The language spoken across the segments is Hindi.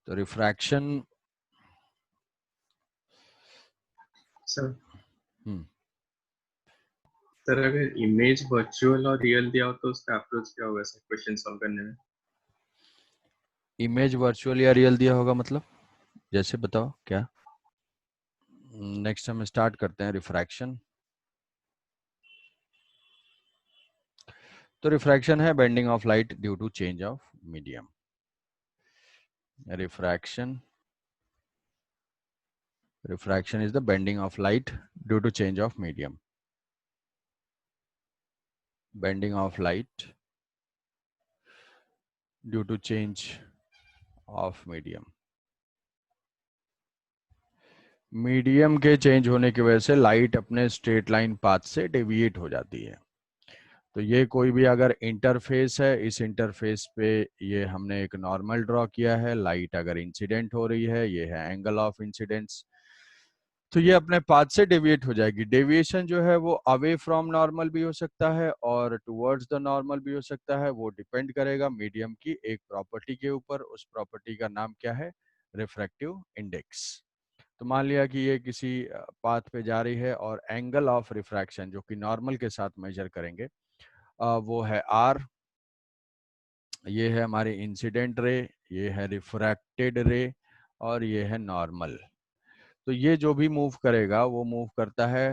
तो रिफ्रैक्शन सर हम्म सर अगर इमेज वर्चुअल और रियल दिया हो तो उसका अप्रोच क्या होगा सर क्वेश्चन सॉल्व करने में? इमेज वर्चुअल या रियल दिया होगा मतलब जैसे बताओ क्या। नेक्स्ट हम स्टार्ट करते हैं रिफ्रैक्शन। तो रिफ्रैक्शन है bending of light due to change of medium. Refraction is the bending of light due to change of medium. Bending of light due to change of medium. Medium के चेंज होने की वजह से लाइट अपने स्ट्रेट लाइन पाथ से डेविएट हो जाती है। तो ये कोई भी अगर इंटरफेस है, इस इंटरफेस पे ये हमने एक नॉर्मल ड्रॉ किया है, लाइट अगर इंसिडेंट हो रही है, ये है एंगल ऑफ इंसिडेंस, तो ये अपने पाथ से डेविएट हो जाएगी। डेविएशन जो है वो अवे फ्रॉम नॉर्मल भी हो सकता है और टुवर्ड्स द नॉर्मल भी हो सकता है। वो डिपेंड करेगा मीडियम की एक प्रॉपर्टी के ऊपर। उस प्रॉपर्टी का नाम क्या है? Refractive index. तो मान लिया कि ये किसी पाथ पे जा रही है और एंगल ऑफ रिफ्रैक्शन जो कि नॉर्मल के साथ मेजर करेंगे वो है आर। ये है हमारी इंसिडेंट रे, ये है रिफ्रैक्टेड रे और ये है नॉर्मल। तो ये जो भी मूव करेगा वो मूव करता है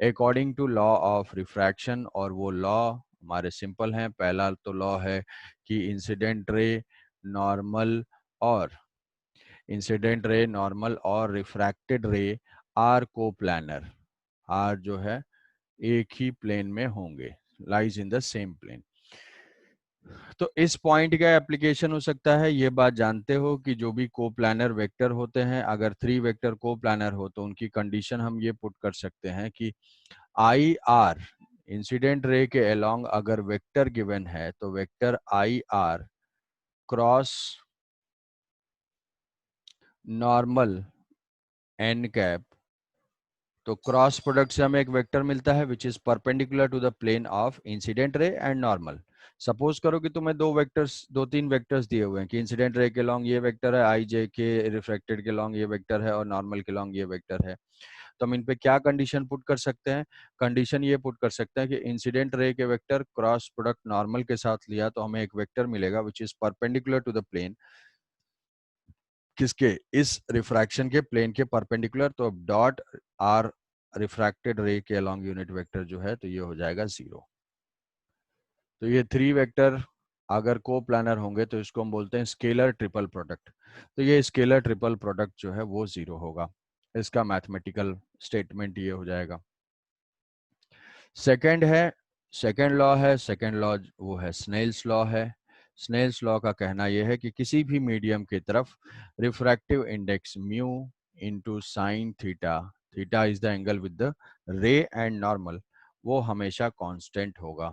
according to law of refraction. और वो लॉ हमारे सिंपल हैं। पहला तो लॉ है कि इंसिडेंट रे नॉर्मल और रिफ्रैक्टेड रे आर को प्लानर। आर जो है एक ही प्लेन में होंगे, lies in the same plane. तो इस पॉइंट का एप्लीकेशन हो सकता है, ये बात जानते हो कि जो भी को प्लानर वेक्टर होते हैं, अगर 3 वेक्टर को प्लानर हो तो उनकी कंडीशन हम ये पुट कर सकते हैं कि आई आर इंसिडेंट रे के अलोंग अगर वेक्टर गिवन है तो vector I R cross normal N cap. तो क्रॉस प्रोडक्ट से हमें एक वेक्टर मिलता है which is perpendicular to the plane of incident ray and normal. Suppose करो कि तुम्हें दो तीन वेक्टर्स दिए हुए हैं कि इंसिडेंट रे के लॉन्ग ये वेक्टर है, आई जे के रिफ्लेक्टेड के लॉन्ग ये वेक्टर है और नॉर्मल के लॉन्ग ये वेक्टर है। तो हम इन पे क्या कंडीशन पुट कर सकते हैं? कंडीशन ये पुट कर सकते हैं कि इंसिडेंट रे के वेक्टर क्रॉस प्रोडक्ट नॉर्मल के साथ लिया तो हमें एक वेक्टर मिलेगा which is perpendicular to the plane. किसके? इस रिफ्रैक्शन के प्लेन के परपेंडिकुलर। तो अब डॉट आर रिफ्रैक्टेड रे के अलॉन्ग यूनिट वेक्टर जो है तो ये हो जाएगा 0। तो ये 3 वेक्टर अगर को प्लानर होंगे तो इसको हम बोलते हैं स्केलर ट्रिपल प्रोडक्ट। तो ये स्केलर ट्रिपल प्रोडक्ट जो है वो 0 होगा। इसका मैथमेटिकल स्टेटमेंट ये हो जाएगा। सेकेंड लॉ वो है स्नेल्स लॉ है। स्नेल्स लॉ का कहना यह है कि किसी भी मीडियम की तरफ refractive index mu into sine theta, theta is the angle with the रे एंड नॉर्मल, वो हमेशा कांस्टेंट होगा।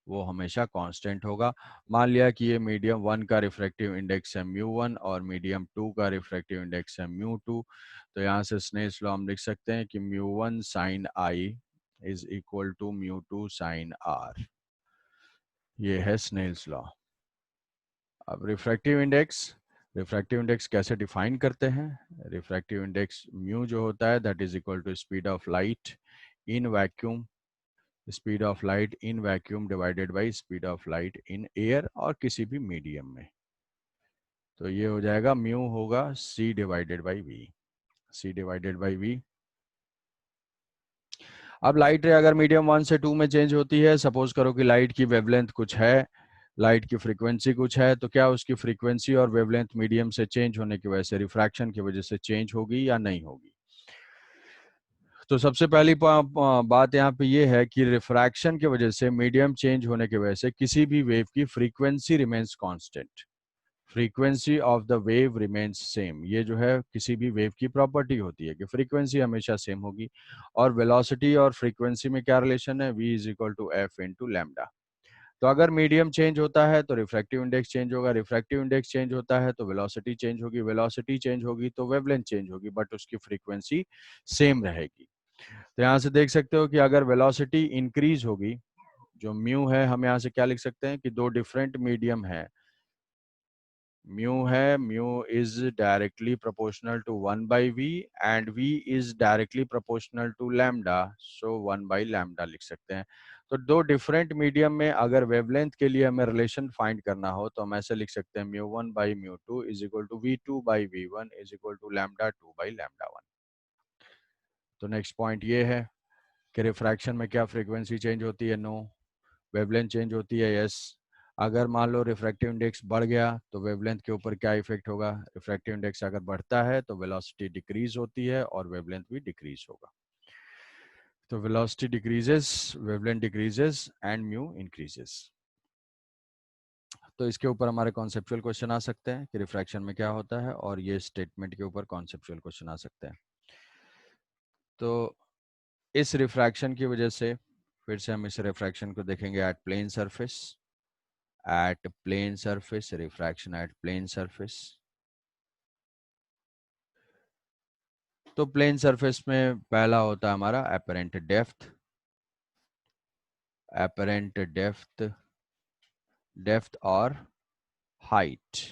वो हमेशा कांस्टेंट होगा। मान लिया कि ये मीडियम 1 का रिफ्रैक्टिव इंडेक्स है म्यू 1 और मीडियम 2 का रिफ्रैक्टिव इंडेक्स है म्यू 2। तो यहाँ से स्नेल्स लॉ हम लिख सकते हैं कि mu 1 sine I is equal to mu 2 sine R. ये है स्नेल्स लॉ। अब रिफ्रैक्टिव इंडेक्स कैसे डिफाइन करते हैं? रिफ्रैक्टिव इंडेक्स म्यू जो होता है that is equal to speed of light in vacuum, speed of light in vacuum divided by speed of light in air और किसी भी मीडियम में। तो ये हो जाएगा म्यू होगा c divided by V, c divided by V. अब लाइट रे अगर मीडियम 1 से 2 में चेंज होती है, सपोज करो कि लाइट की वेवलेंथ कुछ है, लाइट की फ्रीक्वेंसी कुछ है, तो क्या उसकी फ्रीक्वेंसी और वेवलेंथ मीडियम से चेंज होने की वजह से रिफ्रैक्शन की वजह से चेंज होगी या नहीं होगी? तो सबसे पहली बात यहाँ पे ये है कि रिफ्रैक्शन की वजह से मीडियम चेंज होने की वजह से किसी भी वेव की frequency remains constant. Frequency of the wave remains same. ये जो है किसी भी वेव की प्रॉपर्टी होती है कि फ्रीक्वेंसी हमेशा सेम होगी। और वेलोसिटी और फ्रीक्वेंसी में क्या रिलेशन है? v is equal to F into lambda. तो अगर मीडियम चेंज होता है तो रिफ्रैक्टिव इंडेक्स चेंज होगा, रिफ्रैक्टिव इंडेक्स चेंज होता है तो वेलोसिटी चेंज होगी, वेलोसिटी चेंज होगी तो वेवलेंथ चेंज होगी, बट उसकी फ्रीक्वेंसी सेम रहेगी। तो यहाँ से देख सकते हो कि अगर वेलोसिटी इंक्रीज होगी, जो म्यू है, हम यहाँ से क्या लिख सकते हैं कि दो डिफरेंट मीडियम है, म्यू है, mu is directly proportional to 1/v and v is directly proportional to lambda, so 1/λ लिख सकते हैं। तो दो डिफरेंट मीडियम में अगर वेवलेंथ के लिए हमें रिलेशन फाइंड करना हो तो हम ऐसे लिख सकते हैं μ1/μ2 is equal to v2/v1 is equal to λ2/λ1। तो नेक्स्ट पॉइंट ये है कि रिफ्रैक्शन में क्या फ्रीक्वेंसी चेंज होती है? नो। वेवलेंथ चेंज होती है? यस। अगर मान लो रिफ्रैक्टिव इंडेक्स बढ़ गया तो वेवलेंथ के ऊपर क्या इफेक्ट होगा? रिफ्रैक्टिव इंडेक्स अगर बढ़ता है तो वेलोसिटी डिक्रीज होती है और वेवलेंथ भी डिक्रीज होगा। तो velocity decreases, wavelength decreases and mu increases. तो इसके ऊपर हमारे कॉन्सेप्चुअल क्वेश्चन आ सकते हैं कि रिफ्रैक्शन में क्या होता है, और ये स्टेटमेंट के ऊपर कॉन्सेप्चुअल क्वेश्चन आ सकते हैं। तो इस रिफ्रैक्शन की वजह से फिर से हम इस रिफ्रैक्शन को देखेंगे at plane surface, at plane surface, refraction at plane surface। तो प्लेन सरफेस में पहला होता है हमारा apparent depth, apparent depth, depth और height,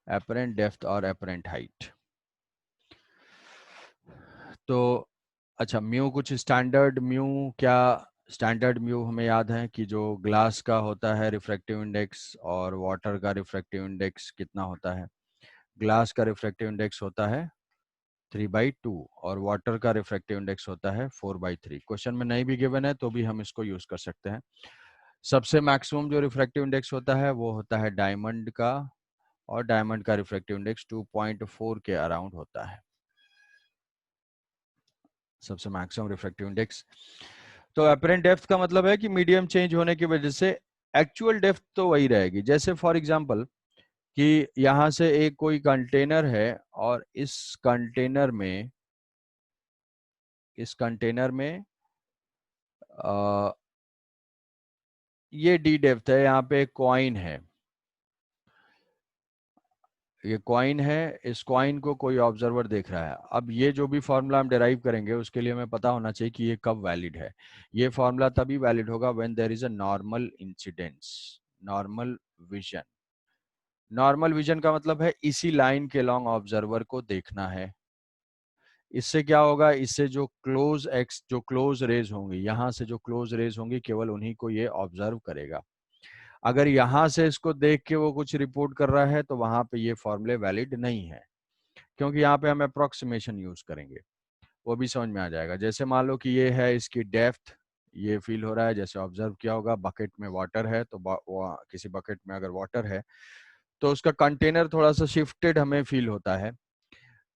apparent depth और apparent height। तो अच्छा, म्यू कुछ स्टैंडर्ड म्यू, क्या स्टैंडर्ड म्यू हमें याद है कि जो ग्लास का होता है रिफ्रैक्टिव इंडेक्स और वाटर का रिफ्रैक्टिव इंडेक्स कितना होता है? ग्लास का रिफ्रैक्टिव इंडेक्स होता है 3/2 और वाटर का रिफ्रैक्टिव इंडेक्स होता है 4/3। क्वेश्चन में नहीं भी गिवन है तो भी हम इसको यूज कर सकते हैं। सबसे मैक्सिमम जो रिफ्रैक्टिव इंडेक्स होता है वो होता है डायमंड का, और डायमंड का रिफ्रैक्टिव इंडेक्स 2.4 के अराउंड होता है, सबसे मैक्सिमम रिफ्रैक्टिव इंडेक्स। तो अपरेंट डेप्थ का मतलब है कि मीडियम चेंज होने की वजह से एक्चुअल डेप्थ तो वही रहेगी। जैसे फॉर एग्जांपल कि यहां से एक कोई कंटेनर है और इस कंटेनर में ये डी डेप्थ है, यहाँ पे एक कॉइन है, ये कॉइन है, इस कॉइन को कोई ऑब्जर्वर देख रहा है। अब ये जो भी फॉर्मूला हम डिराइव करेंगे उसके लिए हमें पता होना चाहिए कि ये कब वैलिड है। ये फॉर्मूला तभी वैलिड होगा when there is a normal incidence, normal vision. Normal vision का मतलब है इसी लाइन के लॉन्ग ऑब्जर्वर को देखना है। इससे क्या होगा? इससे जो क्लोज रेज होंगी, यहाँ से जो क्लोज रेज होंगी केवल उन्हीं को ये ऑब्जर्व करेगा। अगर यहाँ से इसको देख के वो कुछ रिपोर्ट कर रहा है तो वहां पे ये फॉर्मूले वैलिड नहीं है, क्योंकि यहाँ पे हम अप्रोक्सीमेशन यूज करेंगे। वो भी समझ में आ जाएगा। जैसे मान लो कि ये है इसकी डेप्थ, ये फील हो रहा है, जैसे ऑब्जर्व किया होगा बकेट में वाटर है, तो किसी बकेट में अगर वाटर है तो उसका कंटेनर थोड़ा सा शिफ्टेड हमें फील होता है।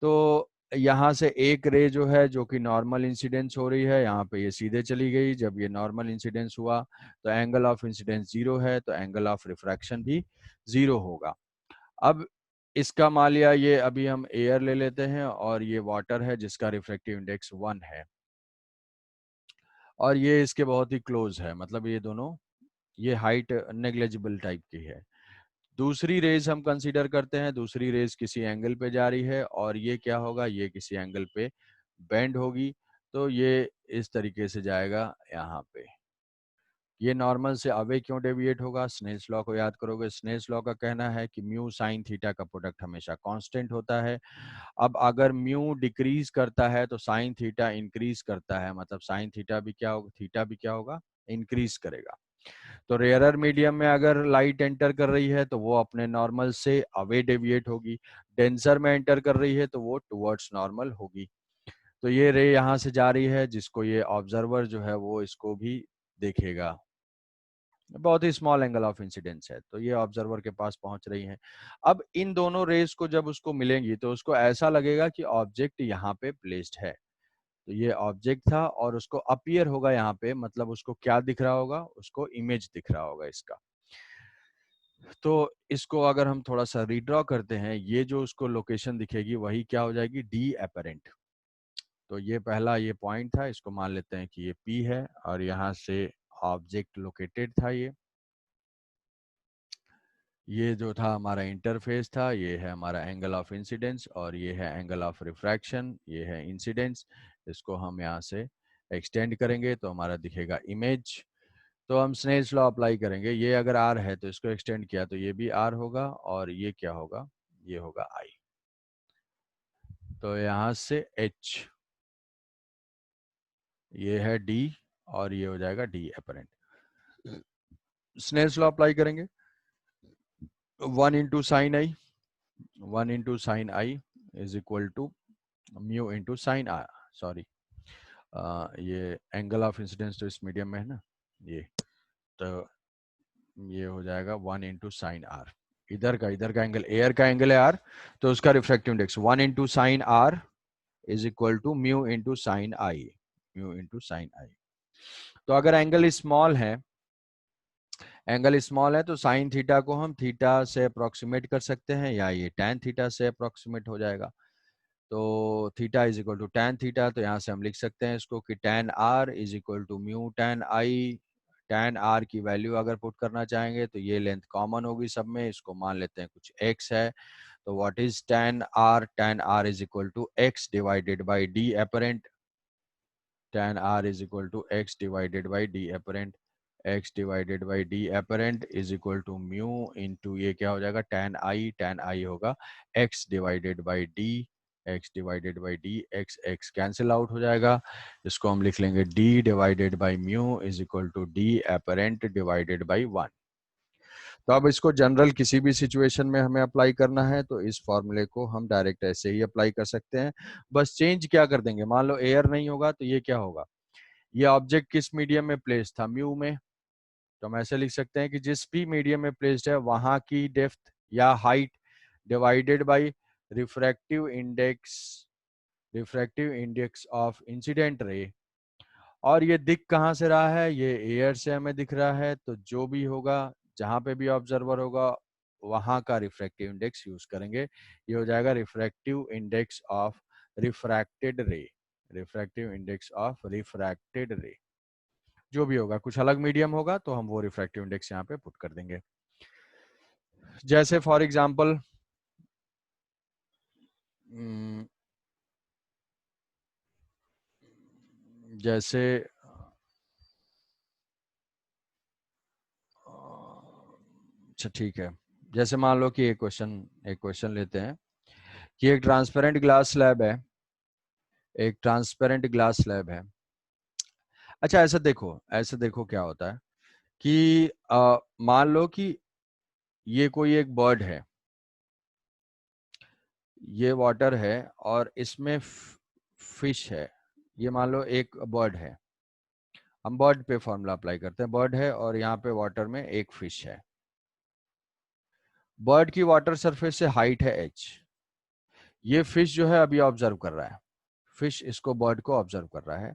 तो यहाँ से एक रे जो है जो कि नॉर्मल इंसिडेंस हो रही है, यहाँ पे ये सीधे चली गई। जब ये नॉर्मल इंसिडेंस हुआ तो एंगल ऑफ इंसिडेंस 0 है, तो एंगल ऑफ रिफ्रैक्शन भी 0 होगा। अब इसका मान लिया ये अभी हम एयर ले लेते हैं और ये वाटर है जिसका रिफ्रैक्टिव इंडेक्स 1 है, और ये इसके बहुत ही क्लोज है, मतलब ये दोनों, ये हाइट नेग्लेजिबल टाइप की है। दूसरी रेज हम कंसीडर करते हैं, दूसरी रेज किसी एंगल पे जा रही है और ये क्या होगा? ये किसी एंगल पे बेंड होगी, तो ये इस तरीके से जाएगा यहाँ पे। ये नॉर्मल से अवे क्यों डेविएट होगा? स्नेल्स लॉ को याद करोगे। स्नेल्स लॉ का कहना है कि म्यू साइन थीटा का प्रोडक्ट हमेशा कांस्टेंट होता है। अब अगर म्यू डिक्रीज करता है तो साइन थीटा इंक्रीज करता है, मतलब साइन थीटा भी क्या होगा? थीटा भी क्या होगा? इंक्रीज करेगा। तो रेयरर मीडियम में अगर लाइट एंटर कर रही है तो वो अपने नॉर्मल से अवे डेविएट होगी। डेंसर में एंटर कर रही है तो वो टुवर्ड्स नॉर्मल होगी। तो ये रे यहाँ से जा रही है जिसको ये ऑब्जर्वर जो है वो इसको भी देखेगा। बहुत ही स्मॉल एंगल ऑफ इंसिडेंस है, तो ये ऑब्जर्वर के पास पहुंच रही है। अब इन दोनों रेस को जब उसको मिलेंगी तो उसको ऐसा लगेगा कि ऑब्जेक्ट यहाँ पे प्लेस्ड है। तो ये ऑब्जेक्ट था और उसको अपीयर होगा यहाँ पे, मतलब उसको क्या दिख रहा होगा? उसको इमेज दिख रहा होगा इसका। तो इसको अगर हम थोड़ा सा रिड्रॉ करते हैं, ये जो उसको लोकेशन दिखेगी वही क्या हो जाएगी? D apparent. तो ये पहला ये पॉइंट था, इसको मान लेते हैं कि ये पी है और यहाँ से ऑब्जेक्ट लोकेटेड था। ये जो था हमारा इंटरफेस था, ये है हमारा एंगल ऑफ इंसिडेंस और ये है एंगल ऑफ रिफ्रैक्शन, ये है इंसिडेंस। इसको हम यहाँ से एक्सटेंड करेंगे तो हमारा दिखेगा इमेज। तो हम स्नेल्स लॉ अप्लाई करेंगे। ये अगर r है तो इसको एक्सटेंड किया तो ये भी r होगा, और ये क्या होगा, ये होगा I। तो यहाँ से h, ये है d, और ये हो जाएगा d apparent. Snell's law apply करेंगे, 1 into sine I, 1 into sine I is equal to mu into sine R, sorry ये एंगल ऑफ इंसिडेंस तो इस मीडियम में है ना, ये तो ये हो जाएगा 1 इंटू साइन आर। इधर का एंगल, एयर का एंगल है आर, तो उसका refractive index 1 into sine R is equal to mu into sine I, mu into sine I. तो अगर एंगल स्मॉल है, एंगल स्मॉल है तो साइन थीटा को हम थीटा से अप्रोक्सीमेट कर सकते हैं, या ये टैन थीटा से अप्रोक्सीमेट हो जाएगा। तो theta is equal to tan theta, तो यहाँ से हम लिख सकते हैं इसको कि tan R is equal to mu tan I. Tan R की वैल्यू अगर पुट करना चाहेंगे तो ये लेंथ कॉमन होगी सब में, इसको मान लेते हैं कुछ x है। तो what is tan R, tan R is equal to x divided by D apparent. Tan R is equal to x divided by D apparent, x divided by D apparent is equal to mu into ये क्या हो जाएगा, टैन आई होगा x divided by D, x divided by D, x cancel out हो जाएगा। इसको हम लिख लेंगे d divided by mu is equal to D apparent divided by 1। तो अब इसको जनरल किसी भी सिचुएशन में हमें अप्लाई करना है तो इस फॉर्मूले को हम डायरेक्ट ऐसे ही अप्लाई कर सकते हैं। बस चेंज क्या कर देंगे, मान लो एयर नहीं होगा तो ये क्या होगा, ये ऑब्जेक्ट किस मीडियम में प्लेस था, म्यू में। तो हम ऐसे लिख सकते हैं कि जिस भी मीडियम में प्लेस्ड है वहां की डेप्थ या height divided by refractive index, refractive index of incident रे। और ये दिख कहाँ से रहा है, ये एयर से हमें दिख रहा है, तो जो भी होगा, जहां पे भी ऑब्जर्वर होगा वहां का रिफ्रैक्टिव इंडेक्स यूज करेंगे। ये हो जाएगा रिफ्रैक्टिव इंडेक्स ऑफ रिफ्रैक्टेड रे, रिफ्रैक्टिव इंडेक्स ऑफ रिफ्रैक्टेड रे। जो भी होगा, कुछ अलग मीडियम होगा तो हम वो रिफ्रैक्टिव इंडेक्स यहाँ पे पुट कर देंगे। जैसे फॉर एग्जांपल जैसे अच्छा ठीक है, जैसे मान लो कि एक क्वेश्चन लेते हैं कि एक ट्रांसपेरेंट ग्लास स्लैब है, एक ट्रांसपेरेंट ग्लास स्लैब है। अच्छा ऐसे देखो क्या होता है कि मान लो कि ये कोई एक बर्ड है, ये वाटर है और इसमें फिश है। ये मान लो एक बर्ड है, हम बर्ड पे फॉर्मूला अप्लाई करते हैं, बर्ड है और यहाँ पे वाटर में एक फिश है। बर्ड की वाटर सरफेस से हाइट है h। ये फिश जो है अभी ऑब्जर्व कर रहा है, फिश इसको बर्ड को ऑब्जर्व कर रहा है,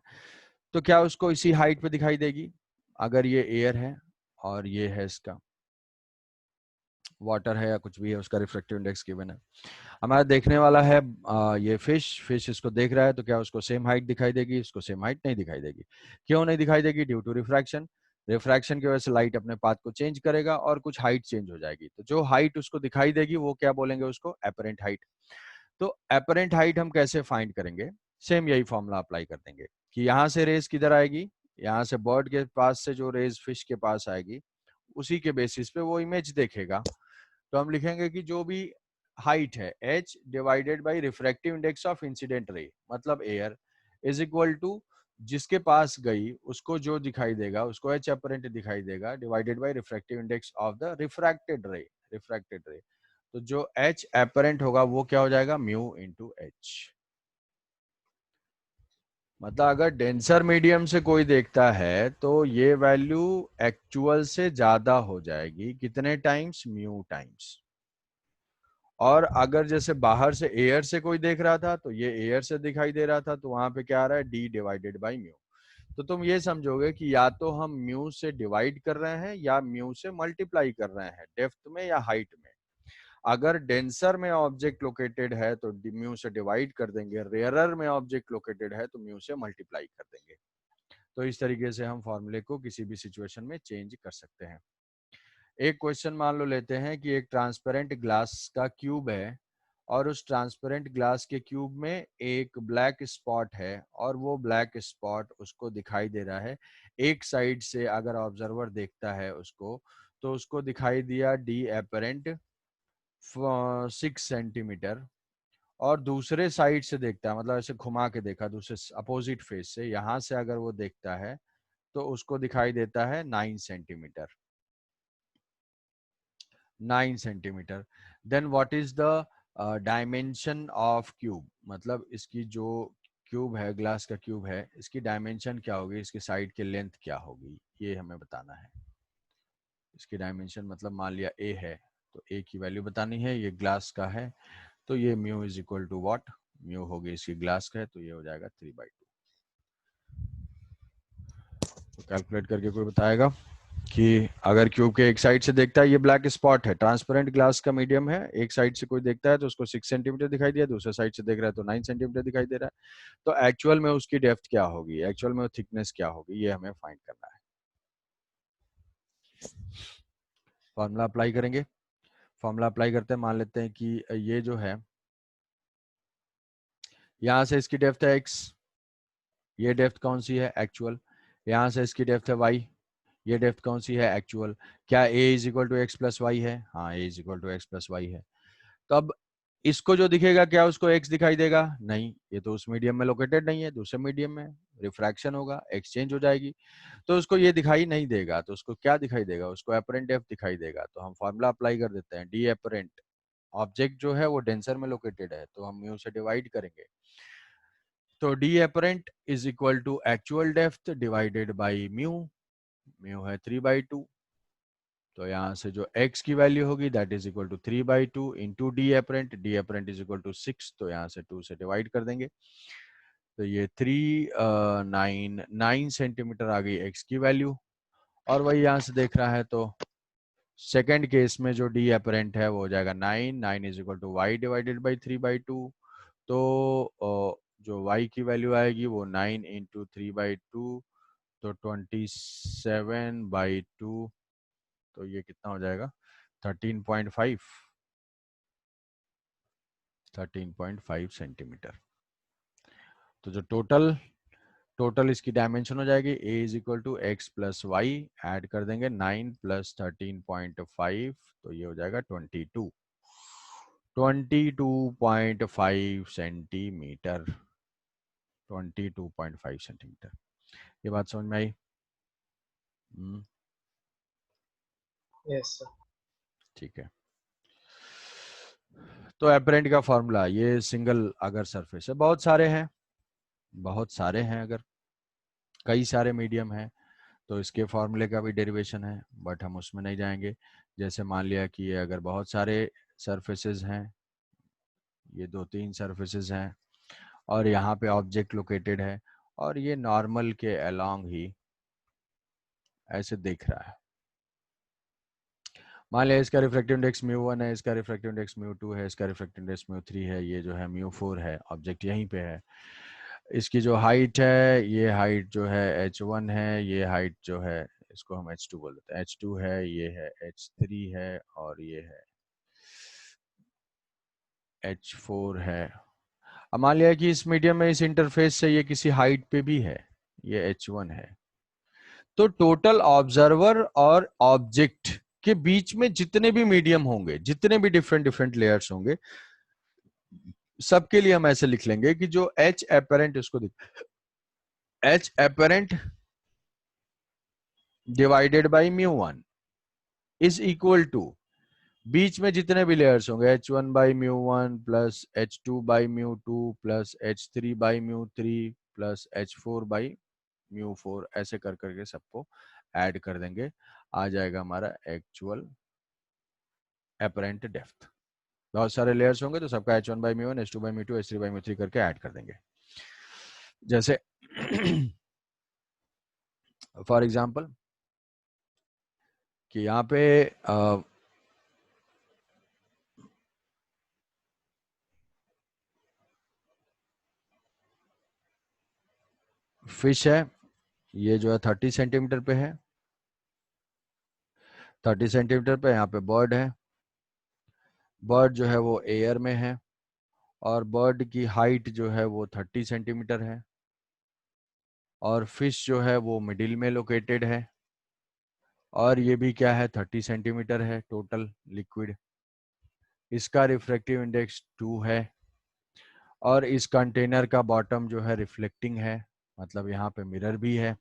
तो क्या उसको इसी हाइट पे दिखाई देगी? अगर ये एयर है और ये है इसका वाटर है या कुछ भी है, उसका रिफ्रैक्टिव इंडेक्स गिवन है। हमारा देखने वाला है ये फिश इसको देख रहा है, तो क्या उसको सेम हाइट दिखाई देगी? इसको सेम हाइट नहीं दिखाई देगी। क्यों नहीं दिखाई देगी? Due to refraction. रिफ्रैक्शन की वजह से लाइट अपने पाथ को चेंज करेगा और कुछ हाइट चेंज हो जाएगी, तो जो हाइट उसको दिखाई देगी वो क्या बोलेंगे, उसको एपरेंट हाइट। तो एपरेंट हाइट हम कैसे फाइंड करेंगे? सेम यही फॉर्मूला अप्लाई कर देंगे कि यहाँ से रेज किधर आएगी, यहाँ से बर्ड के पास से जो रेज फिश के पास आएगी उसी के बेसिस पे वो इमेज देखेगा। तो हम लिखेंगे कि जो भी हाइट है h divided by refractive index of incident रे, मतलब एयर, इज इक्वल टू जिसके पास गई उसको जो दिखाई देगा उसको h अपरेंट दिखाई देगा, divided by refractive index of the refracted रे, रिफ्रैक्टेड रे। तो जो h अपरेंट होगा वो क्या हो जाएगा, म्यू इंटू h। मतलब अगर डेंसर मीडियम से कोई देखता है तो ये वैल्यू एक्चुअल से ज्यादा हो जाएगी, कितने टाइम्स, म्यू टाइम्स। और अगर जैसे बाहर से एयर से कोई देख रहा था तो ये एयर से दिखाई दे रहा था, तो वहां पे क्या आ रहा है, डी डिवाइडेड बाई म्यू। तो तुम ये समझोगे कि या तो हम म्यू से डिवाइड कर रहे हैं या म्यू से मल्टीप्लाई कर रहे हैं, डेप्थ में या हाइट में। अगर डेंसर में ऑब्जेक्ट लोकेटेड है तो म्यू से डिवाइड कर देंगे, रेयरर में ऑब्जेक्ट लोकेटेड है तो म्यू से मल्टीप्लाई कर देंगे। तो इस तरीके से हम फॉर्मूले को किसी भी सिचुएशन में चेंज कर सकते हैं। एक क्वेश्चन मान लो लेते हैं कि एक ट्रांसपेरेंट ग्लास का क्यूब है और उस ट्रांसपेरेंट ग्लास के क्यूब में एक ब्लैक स्पॉट है और वो ब्लैक स्पॉट उसको दिखाई दे रहा है एक साइड से। अगर ऑब्जर्वर देखता है उसको तो उसको दिखाई दिया डी एपरेंट 6 सेंटीमीटर, और दूसरे साइड से देखता है, मतलब ऐसे घुमा के देखा दूसरे अपोजिट फेस से, यहाँ से अगर वो देखता है तो उसको दिखाई देता है 9 centimetre. 9 centimetre. Then what is the dimension of cube, मतलब इसकी जो क्यूब है, ग्लास का क्यूब है, इसकी डायमेंशन क्या होगी, इसकी साइड की लेंथ क्या होगी, ये हमें बताना है। इसकी डायमेंशन मतलब मान लिया ए है तो ए की वैल्यू बतानी है, ये ग्लास का है तो ये mu is equal to what, mu होगी इसकी ग्लास का है तो ये हो जाएगा 3/2। तो कैलकुलेट करके कोई बताएगा कि अगर क्यूब के एक साइड से देखता है, ये ब्लैक स्पॉट है, ट्रांसपेरेंट ग्लास का मीडियम है, एक साइड से कोई देखता है तो उसको 6 सेंटीमीटर दिखाई दिया, दूसरे साइड से देख रहा है तो 9 सेंटीमीटर दिखाई दे रहा है, तो एक्चुअल में उसकी डेप्थ क्या होगी, एक्चुअल में थिकनेस क्या होगी, ये हमें फाइंड करना है। फॉर्मूला अप्लाई करेंगे। फॉर्मूला अप्लाई करते हैं, मान लेते हैं कि ये जो है यहाँ से इसकी डेप्थ है x, ये डेप्थ कौन सी है, एक्चुअल। यहाँ से इसकी डेप्थ है y, ये डेप्थ कौन सी है, एक्चुअल। क्या a is equal to X plus Y है, हाँ a is equal to X plus Y है। तो अब इसको जो दिखेगा क्या उसको x दिखाई देगा, नहीं, ये तो उस मीडियम में लोकेटेड नहीं है, दूसरे मीडियम में रिफ्रैक्शन होगा, एक्सचेंज हो जाएगी, तो उसको ये दिखाई नहीं देगा, तो उसको क्या दिखाई देगा, उसको एपरेंट डेप्थ दिखाई देगा। तो हम फॉर्मूला अप्लाई कर देते हैं, डी एपरेंट, ऑब्जेक्ट जो है वो डेंसर में लोकेटेड है तो हम म्यू से डिवाइड करेंगे, तो D apparent is equal to actual depth divided by mu, mu है 3/2, तो यहाँ से जो x की वैल्यू होगी that is equal to 3/2 into D apparent, D apparent is equal to 6, तो यहाँ से 2 से डिवाइड कर देंगे, तो ये 9 सेंटीमीटर आ गई x की वैल्यू। और वही यहाँ से देख रहा है तो सेकेंड केस में जो डी एपरेंट है वो हो जाएगा 9 is equal to Y divided by 3/2, तो जो y की वैल्यू आएगी वो 9 इंटू 3/2, तो 27/2, तो ये कितना हो जाएगा 13.5 सेंटीमीटर। तो जो टोटल इसकी डायमेंशन हो जाएगी a is equal to X plus Y, add कर देंगे 9 प्लस 13.5, तो ये हो जाएगा 22.5 सेंटीमीटर, 22.5 सेंटीमीटर। ये बात समझ में आई? Yes sir. ठीक है। तो एपरेंट का फॉर्मूला, ये सिंगल अगर सरफेस है, बहुत सारे हैं, बहुत सारे हैं, अगर कई सारे मीडियम हैं तो इसके फॉर्मूले का भी डेरिवेशन है, बट हम उसमें नहीं जाएंगे। जैसे मान लिया कि ये अगर बहुत सारे सरफेसेस हैं, ये 2-3 सरफेसेस हैं और यहाँ पे ऑब्जेक्ट लोकेटेड है और ये नॉर्मल के अलोंग ही ऐसे दिख रहा है, मान लिया इसका रिफ्रैक्टिव इंडेक्स μ1 है, इसका रिफ्रैक्टिव इंडेक्स μ2 है, इसका रिफ्रैक्टिव इंडेक्स μ3 है, ये जो है μ4 है, ऑब्जेक्ट यहीं पे है, इसकी जो हाइट है, ये हाइट जो है h1 है, ये हाइट जो है इसको हम h2 बोल देते हैं, h2 है, ये है h3 है और ये है h4 है। अब मान लिया कि इस मीडियम में इस इंटरफेस से ये किसी हाइट पे भी है, ये h1 है, तो टोटल ऑब्जर्वर और ऑब्जेक्ट के बीच में जितने भी मीडियम होंगे, जितने भी डिफरेंट डिफरेंट लेयर्स होंगे, सबके लिए हम ऐसे लिख लेंगे कि जो H एपरेंट, उसको H apparent divided by μ1 is equal to, बीच में जितने भी लेयर्स होंगे h1 by μ1 plus h2 by μ2 plus h3 by μ3 plus h4 by μ4, ऐसे कर करके सबको ऐड कर देंगे, आ जाएगा हमारा एक्चुअल एपरेंट डेप्थ। बहुत सारे लेयर्स होंगे तो सबका h1 by μ1, h2 by μ2, h3 by μ3 करके ऐड कर देंगे। जैसे फॉर एग्जांपल कि यहाँ पे फिश है, ये जो है 30 सेंटीमीटर पे है, 30 सेंटीमीटर पे यहाँ पे बर्ड है, बर्ड जो है वो एयर में है, और बर्ड की हाइट जो है वो 30 सेंटीमीटर है, और फिश जो है वो मिडिल में लोकेटेड है, और ये भी क्या है 30 सेंटीमीटर है टोटल लिक्विड। इसका रिफ्रैक्टिव इंडेक्स 2 है, और इस कंटेनर का बॉटम जो है रिफ्लेक्टिंग है, मतलब यहाँ पे मिरर भी है।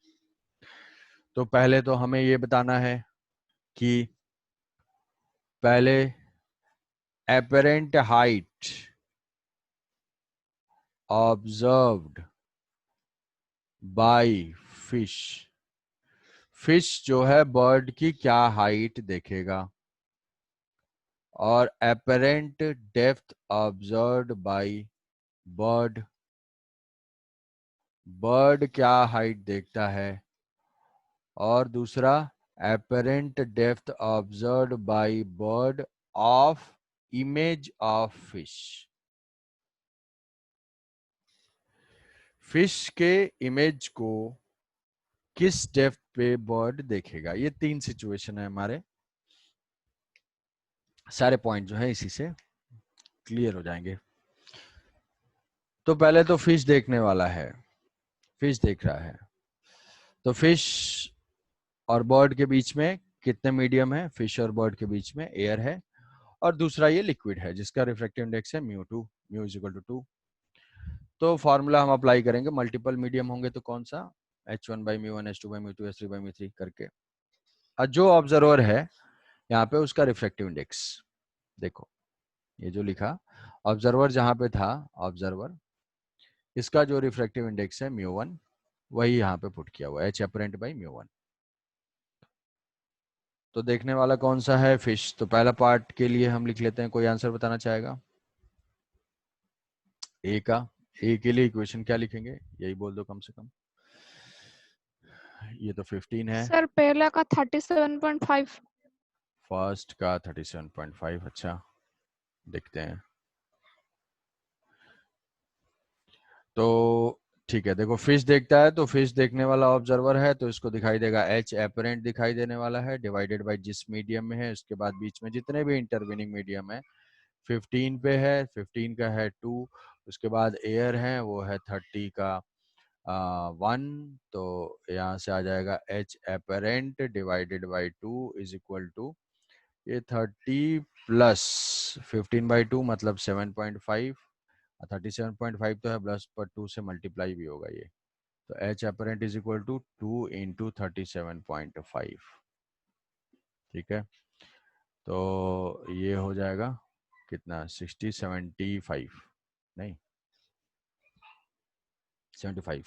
तो पहले तो हमें ये बताना है कि पहले apparent height observed by fish, fish जो है बर्ड की क्या हाइट देखेगा, और apparent depth observed by bird, bird क्या हाइट देखता है, और दूसरा apparent depth observed by bird of image of fish, fish के इमेज को किस डेप्थ पे बर्ड देखेगा। ये 3 सिचुएशन है हमारे, सारे पॉइंट जो है इसी से क्लियर हो जाएंगे। तो पहले तो फिश देखने वाला है, फिश देख रहा है, तो फिश और बर्ड के बीच में कितने मीडियम है, फिश और बर्ड के बीच में एयर है, और दूसरा ये लिक्विड है जिसका रिफ्रैक्टिव इंडेक्स है μ2, μ इज इक्वल टू 2। तो फॉर्मूला हम अप्लाई करेंगे, मल्टीपल मीडियम होंगे तो कौन सा, h1/μ1 h2/μ2 h3/μ3 करके। और जो ऑब्जर्वर है यहाँ पे उसका रिफ्रैक्टिव इंडेक्स देखो, ये जो लिखा ऑब्जर्वर जहां पे था, ऑब्जर्वर इसका जो रिफ्रैक्टिव इंडेक्स है μ1, वही यहाँ पे पुट किया हुआ है h_μ1। तो देखने वाला कौन सा है, फिश। तो पहला पार्ट के लिए हम लिख लेते हैं, कोई आंसर बताना चाहेगा ए का। ए के लिए इक्वेशन क्या लिखेंगे, यही बोल दो कम से कम। ये तो 15 है, सर पहला का 37.5। फर्स्ट का 37.5। अच्छा देखते हैं। तो ठीक है, देखो फिश देखता है, तो फिश देखने वाला ऑब्जर्वर है, तो इसको दिखाई देगा एच एपरेंट दिखाई देने वाला है, डिवाइडेड बाय जिस मीडियम में है, उसके बाद बीच में जितने भी इंटरविनिंग मीडियम है। 15 पे है, 15 का है 2, उसके बाद एयर है वो है 30 का 1, तो यहाँ से आ जाएगा H apparent divided by 2 is equal to ये 30 प्लस 15/2 मतलब 7.5, 37.5 तो है प्लस पर 2 से मल्टीप्लाई भी होगा ये, तो H apparent is equal to 2 into 37.5। ठीक है, तो ये हो जाएगा कितना 75 नहीं 75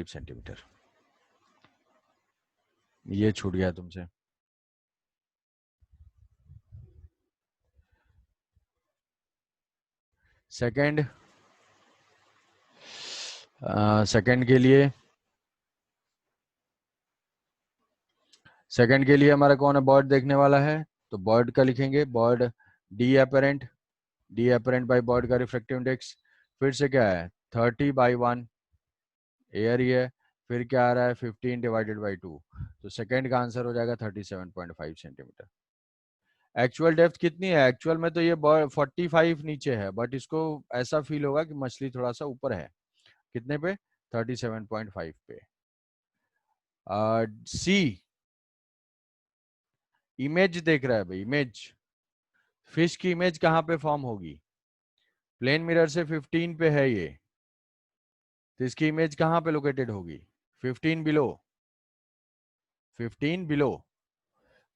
सेंटीमीटर। ये छूट गया तुमसे। सेकंड, सेकंड के लिए, सेकंड के लिए हमारा कौन है, बर्ड देखने वाला है, तो बर्ड का लिखेंगे, bird D apparent, D apparent by bird का रिफ्रैक्टिव इंडेक्स फिर से क्या है 30/1, एयर ही है, फिर क्या आ रहा है 15 डिवाइडेड बाई 2, तो सेकंड का आंसर हो जाएगा 37.5 सेंटीमीटर। एक्चुअल डेप्थ कितनी है, एक्चुअल में तो ये 45 नीचे है, बट इसको ऐसा फील होगा कि मछली थोड़ा सा ऊपर है, कितने पे 37.5 पे। सी इमेज देख रहा है भाई, इमेज फिश की इमेज कहाँ पे फॉर्म होगी, प्लेन मिरर से 15 पे है ये, तो इसकी इमेज कहाँ पे लोकेटेड होगी 15 बिलो, 15 बिलो,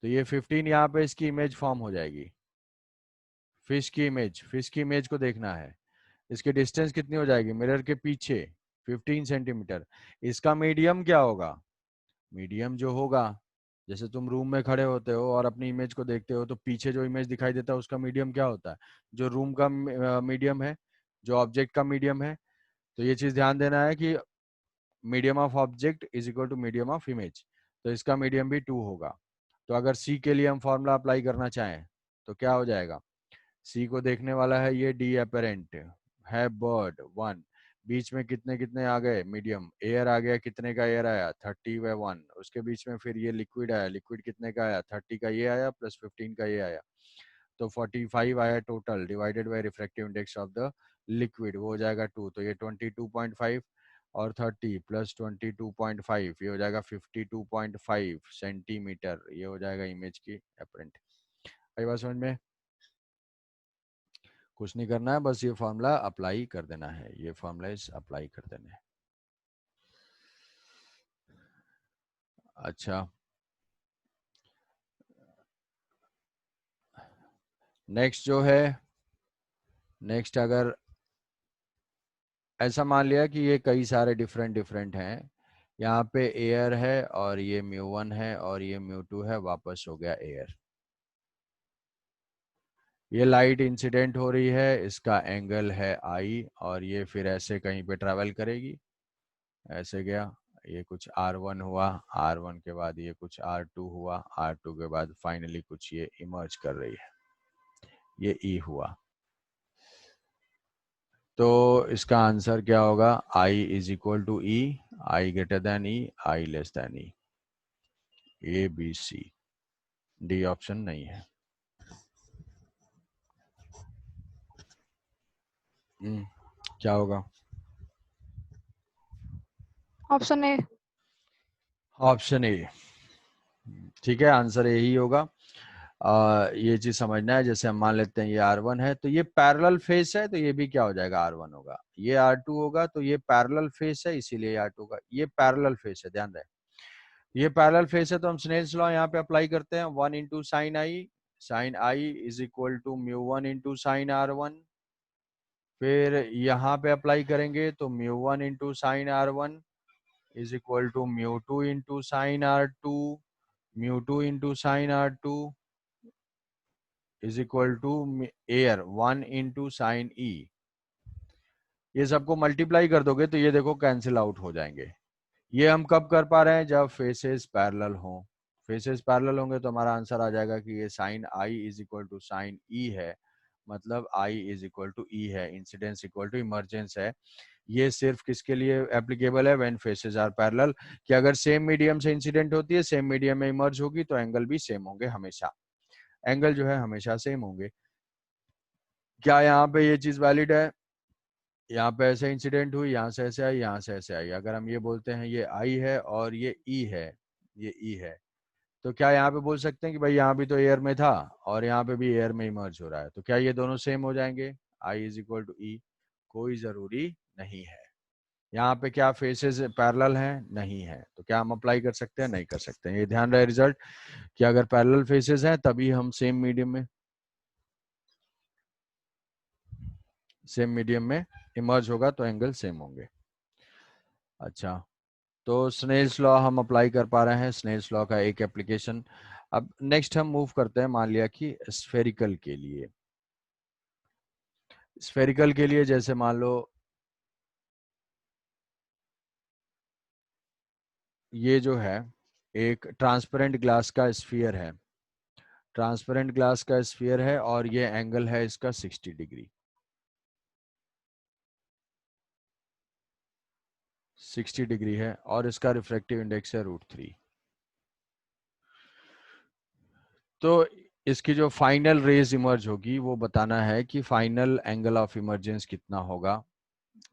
तो ये 15 यहाँ पे इसकी इमेज फॉर्म हो जाएगी, फिश की इमेज, फिश की इमेज को देखना है। इसकी डिस्टेंस कितनी हो जाएगी मिरर के पीछे 15 सेंटीमीटर। इसका मीडियम क्या होगा, मीडियम जो होगा, जैसे तुम रूम में खड़े होते हो और अपनी इमेज को देखते हो, तो पीछे जो इमेज दिखाई देता है उसका मीडियम क्या होता है, जो रूम का मीडियम है, जो ऑब्जेक्ट का मीडियम है। तो ये चीज ध्यान देना है कि medium of object is equal to medium of image, तो इसका मीडियम भी 2 होगा। तो अगर सी के लिए हम फॉर्मूला अप्लाई करना चाहें तो क्या हो जाएगा, सी को देखने वाला है ये डी अपेरेंट है, बर्ड 1, बीच में कितने कितने आ गए मीडियम, एयर आ गया, कितने का एयर आया 30/1, उसके बीच में फिर ये लिक्विड आया, लिक्विड कितने का आया 30 का ये आया प्लस 15 का ये आया, तो 45 आया total, divided by refractive index of the liquid, वो हो जाएगा 2, तो ये 22.5 और 30 प्लस 22.5 ये हो जाएगा 52.5 सेंटीमीटर, ये हो जाएगा इमेज की अपरेंट। आई बात समझ में? कुछ नहीं करना है, बस ये फॉर्मूला अप्लाई कर देना है, ये फॉर्मूला अप्लाई कर देना है। अच्छा, नेक्स्ट जो है, नेक्स्ट अगर ऐसा मान लिया कि ये कई सारे डिफरेंट हैं, यहाँ पे एयर है और ये μ1 है और ये μ2 है, वापस हो गया एयर। ये लाइट इंसिडेंट हो रही है, इसका एंगल है I और ये फिर ऐसे कहीं पे ट्रैवल करेगी, ऐसे गया, ये कुछ R1 हुआ, R1 के बाद ये कुछ R2 हुआ, R2 के बाद फाइनली कुछ ये इमर्ज कर रही है, ये E हुआ। तो इसका आंसर क्या होगा? I is equal to E, I greater than E, I less than E। A B C, D option नहीं है। क्या होगा? Option A. ऑप्शन ए, ठीक है, आंसर यही होगा। ये चीज समझना है, जैसे हम मान लेते हैं ये R1 है तो ये पैरेलल फेस है, तो ये भी क्या हो जाएगा? R1 होगा। ये R2 होगा तो ये पैरेलल फेस है, इसीलिए R2 होगा। ये पैरेलल फेस है, ध्यान रहे, ये पैरेलल फेस है, तो हम स्नेल्स लॉ यहाँ पे अप्लाई करते हैं। 1 into sine I, sine I is equal to μ1 into sine R1। फिर यहाँ पे अप्लाई करेंगे तो μ1 into sine R1 is equal to μ2 into sine R2, μ2 into sine R2 is equal to air 1 into sine E. ये सबको मल्टीप्लाई कर दोगे तो ये देखो कैंसिल आउट हो जाएंगे। ये हम कब कर पा रहे हैं? जब फेसेस पैरेलल हों। फेसेस पैरेलल होंगे तो हमारा आंसर आ जाएगा कि ये sine I is equal to sine E है, मतलब I is equal to E है, इंसिडेंस इक्वल टू इमर्जेंस है। ये सिर्फ किसके लिए एप्लीकेबल है? व्हेन फेसेस आर पैरेलल, कि अगर सेम मीडियम से इंसिडेंट होती है, सेम मीडियम में इमर्ज होगी तो एंगल भी सेम होंगे हमेशा, एंगल जो है हमेशा सेम होंगे। क्या यहाँ पे ये चीज वैलिड है? यहाँ पे ऐसे इंसिडेंट हुई, यहाँ से ऐसे आई, यहाँ से ऐसे आई, अगर हम ये बोलते हैं ये आई है और ये ई है, ये ई है, तो क्या यहाँ पे बोल सकते हैं कि भाई यहाँ भी तो एयर में था और यहाँ पे भी एयर में इमर्ज हो रहा है, तो क्या ये दोनों सेम हो जाएंगे? आई इज इक्वल टू ई? कोई जरूरी नहीं है। यहाँ पे क्या फेसेस पैरेलल हैं? नहीं है, तो क्या हम अप्लाई कर सकते हैं? नहीं कर सकते हैं। ये ध्यान रहे रिजल्ट, कि अगर पैरेलल फेसेस हैं तभी हम सेम मीडियम में इमर्ज होगा तो एंगल सेम होंगे। अच्छा, तो स्नेल्स लॉ हम अप्लाई कर पा रहे हैं, स्नेल्स लॉ का एक एप्लीकेशन। अब नेक्स्ट हम मूव करते हैं, मान लिया कि स्फेरिकल के लिए। स्फेरिकल के लिए जैसे मान लो ये जो है एक ट्रांसपेरेंट ग्लास का स्फीयर है, ट्रांसपेरेंट ग्लास का स्फीयर है और ये एंगल है इसका 60 डिग्री, 60 डिग्री है और इसका रिफ्रैक्टिव इंडेक्स है √3। तो इसकी जो फाइनल रेज इमर्ज होगी वो बताना है कि फाइनल एंगल ऑफ इमर्जेंस कितना होगा,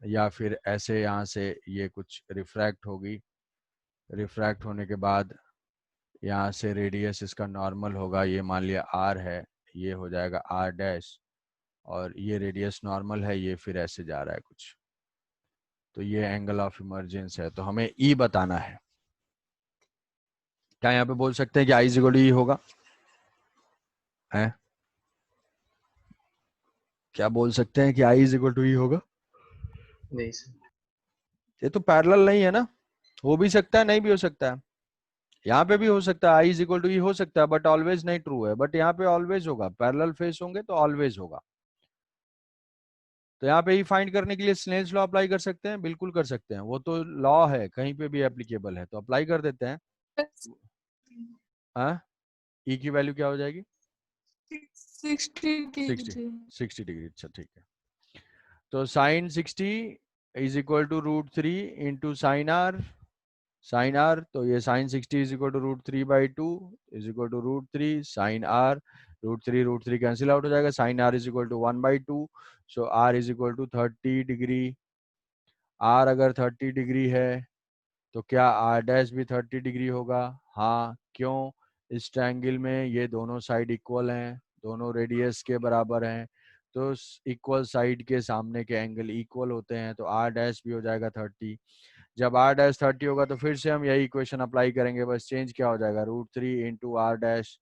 या फिर ऐसे यहाँ से ये कुछ रिफ्रैक्ट होगी, रिफ्रैक्ट होने के बाद यहाँ से रेडियस इसका नॉर्मल होगा, ये मान लिया R है, ये हो जाएगा R' और ये रेडियस नॉर्मल है, ये फिर ऐसे जा रहा है कुछ, तो ये एंगल ऑफ इमर्जेंस है। तो हमें E बताना है। क्या यहाँ पे बोल सकते हैं कि I is equal to E होगा? है क्या बोल सकते हैं कि I is equal to E होगा? नहीं सर। ये तो पैरेलल नहीं है ना, हो भी सकता है नहीं भी हो सकता है, यहाँ पे भी हो सकता है I is equal to E हो सकता है, बट ऑलवेज नहीं ट्रू है, बट यहाँ पे ऑलवेज होगा, पैरेलल फेस होंगे तो ऑलवेज होगा। तो यहाँ पे ही फाइंड करने के लिए स्नेल्स लॉ अप्लाई कर सकते हैं, बिल्कुल कर सकते हैं, वो तो लॉ है, कहीं पे भी एप्लीकेबल है, तो अप्लाई कर देते हैं। हाँ, E की वैल्यू क्या हो जाएगी? 60 डिग्री। 60 डिग्री, अच्छा ठीक है। तो sine 60 is equal to √3 into sine R, sine R, तो ये sine 60 is equal to √3/2 is equal to √3 sine R, √3 cancel out हो जाएगा, sine r is equal to 1/2, so r is equal to 30 degree. r अगर 30 डिग्री है तो क्या r डैश भी 30 डिग्री होगा? हाँ, क्यों? इस ट्रायंगल में ये दोनों साइड इक्वल हैं, दोनों रेडियस के बराबर हैं, तो इक्वल साइड के सामने के एंगल इक्वल होते हैं, तो r डैश भी हो जाएगा 30। जब r डैश 30 होगा तो फिर से हम यही इक्वेशन अप्लाई करेंगे, बस चेंज क्या हो जाएगा, √3 इंटू r डैश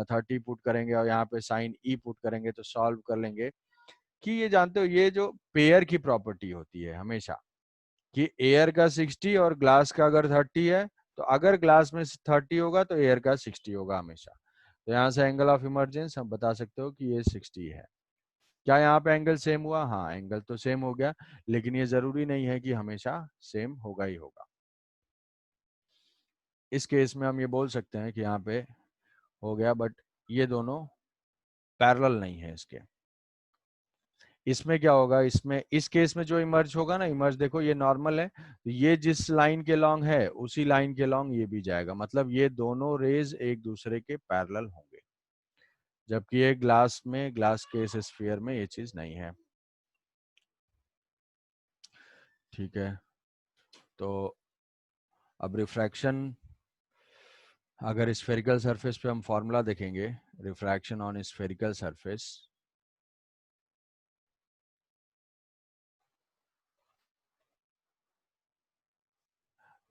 30 पुट करेंगे और यहाँ पे साइन e पुट करेंगे तो सॉल्व कर लेंगे। कि ये जानते हो ये जो पेयर की प्रॉपर्टी होती है हमेशा, कि एयर का 60 और ग्लास का अगर 30 है, तो अगर ग्लास में 30 होगा तो एयर का 60 होगा हमेशा। तो यहाँ से एंगल ऑफ इमर्जेंस हम बता सकते हो कि ये 60 है। क्या यहाँ पे एंगल सेम हुआ? हाँ, एंगल तो सेम हो गया, लेकिन ये जरूरी नहीं है कि हमेशा सेम होगा ही होगा। इस केस में हम ये बोल सकते हैं कि यहाँ पे हो गया, बट ये दोनों पैरेलल नहीं है इसके। इसमें क्या होगा, इसमें इस केस में जो इमर्ज होगा ना, इमर्ज देखो ये नॉर्मल है, तो ये जिस लाइन के लॉन्ग है उसी लाइन के लॉन्ग ये भी जाएगा, मतलब ये दोनों रेज एक दूसरे के पैरेलल होंगे, जबकि ये ग्लास में, ग्लास के इस स्फीयर में ये चीज नहीं है। ठीक है, तो अब रिफ्रैक्शन, अगर स्फेरिकल सरफेस पे हम फॉर्मूला देखेंगे, refraction on spherical surface,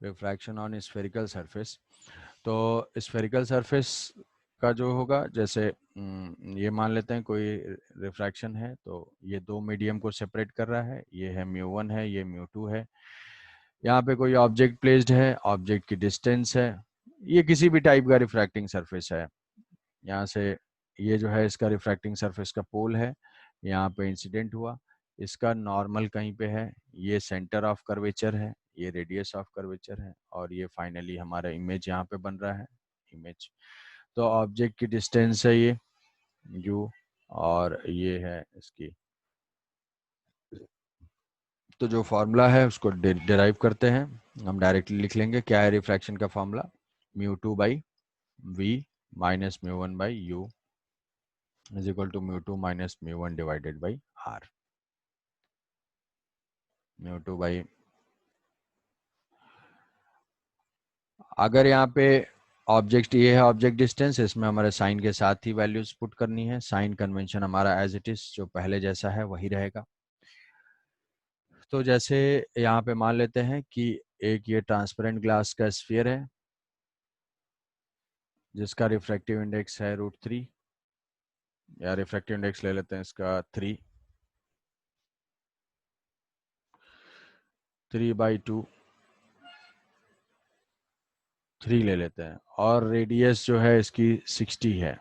refraction on spherical surface, तो स्फेरिकल सरफेस का जो होगा, जैसे ये मान लेते हैं कोई रिफ्रैक्शन है, तो ये दो मीडियम को सेपरेट कर रहा है, ये है μ1 है, ये μ2 है। यहाँ पे कोई ऑब्जेक्ट प्लेस्ड है, ऑब्जेक्ट की डिस्टेंस है, ये किसी भी टाइप का रिफ्रैक्टिंग सरफेस है। यहाँ से ये जो है इसका रिफ्रैक्टिंग सरफेस का पोल है, यहाँ पे इंसिडेंट हुआ, इसका नॉर्मल कहीं पे है, ये सेंटर ऑफ कर्वेचर है, ये रेडियस ऑफ कर्वेचर है, और ये फाइनली हमारा इमेज यहाँ पे बन रहा है, इमेज। तो ऑब्जेक्ट की डिस्टेंस है ये u, और ये है इसकी, तो जो फॉर्मूला है उसको डिराइव करते हैं, हम डायरेक्टली लिख लेंगे। क्या है रिफ्रैक्शन का formula? μ2/v minus μ1/u is equal to μ2 minus μ1 divided by r। μ2 by, अगर यहाँ पे ऑब्जेक्ट ये है ऑब्जेक्ट डिस्टेंस, इसमें हमारे साइन के साथ ही वैल्यूज पुट करनी है, साइन कन्वेंशन हमारा एज इट इज जो पहले जैसा है वही रहेगा। तो जैसे यहाँ पे मान लेते हैं कि एक ये ट्रांसपेरेंट ग्लास का स्फीयर है जिसका रिफ्रैक्टिव इंडेक्स है √3, या रिफ्रैक्टिव इंडेक्स ले लेते हैं इसका 3/2, 3 ले लेते हैं, और रेडियस जो है इसकी 60 है।